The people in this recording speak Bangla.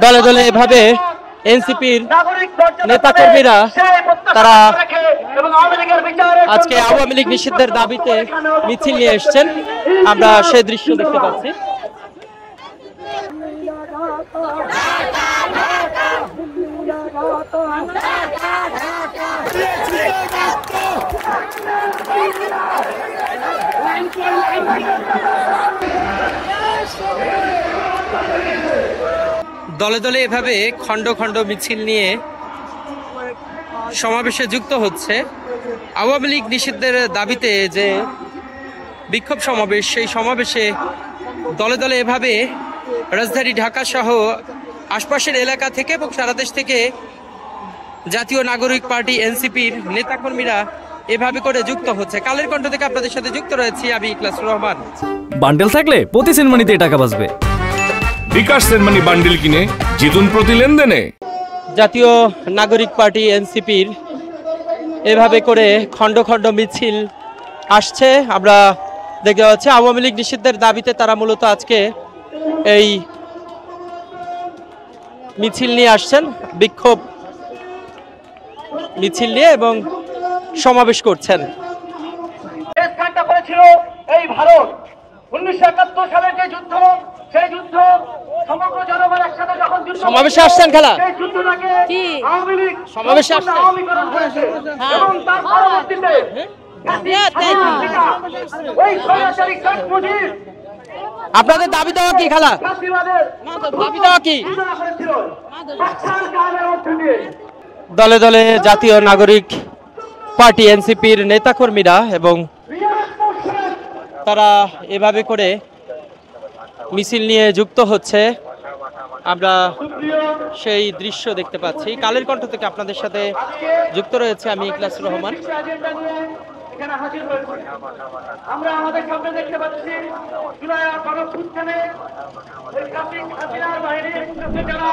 দলে দলে এভাবে এনসিপির নেতাকর্মীরা তারা আজকে আওয়ামী লীগ নিষিদ্ধের দাবিতে মিছিল নিয়ে এসছেন। আমরা সেই দৃশ্য দেখতে পাচ্ছি। দলে দলে এভাবে খণ্ড খণ্ড মিছিল নিয়ে সমাবেশে যুক্ত হচ্ছে। আওয়ামী লীগ নিষিদ্ধের দাবিতে যে বিক্ষোভ সমাবেশ, সেই সমাবেশে দলে দলে এভাবে রাজধানী ঢাকা সহ আশপাশের এলাকা থেকে এবং সারা দেশ থেকে জাতীয় নাগরিক পার্টি এনসিপির নেতাকর্মীরা এভাবে করে যুক্ত হচ্ছে। কালের কণ্ঠ থেকে আপনাদের সাথে যুক্ত রয়েছি আমি ইখলাসুর রহমান। বান্ডেল থাকলে প্রতি সেনমানিতে টাকা বাঁচবে। বিকাশ সেনমানি বান্ডেল কিনে জিতুন প্রতি লেনদেনে। জাতীয় নাগরিক পার্টি এনসিপির এভাবে করে খণ্ড খণ্ড মিছিল আসছে। আমরা দেখতে পাচ্ছি আওয়ামী লীগ নিষিদ্ধের দাবিতে তারা মূলত আজকে এই মিছিল নিয়ে আসছেন, বিক্ষোভ মিছিল নিয়ে এবং সমাবেশ করছেন। করেছিল এই ভারত 1971 সালের যে যুদ্ধ, সেই যুদ্ধ সমগ্র জনগণ একসাথে যখন সমাবেশে আসছেন খেলা আওয়ামী লীগ সমাবেশে আসছেন আওয়ামীকরণ করেছে এবং তার পরবর্তীতে ওই স্বৈরাচারী শেখ মুজিব আপনাদের দাবি দেওয়া কি খেলা দাবি দেওয়া কি? দলে দলে জাতীয় নাগরিক পার্টি এনসিপির নেতাকর্মীরা এবং তারা এভাবে করে মিছিল নিয়ে যুক্ত হচ্ছে। আমরা সেই দৃশ্য দেখতে পাচ্ছি। কালের কণ্ঠ থেকে আপনাদের সাথে যুক্ত রয়েছে আমি ইখলাসুর রহমান। আমরা আমাদের সামনে দেখতে পাচ্ছি জুলাই গণঅভ্যুত্থানে ওই কাফির হাসিনার বাহিনীর যারা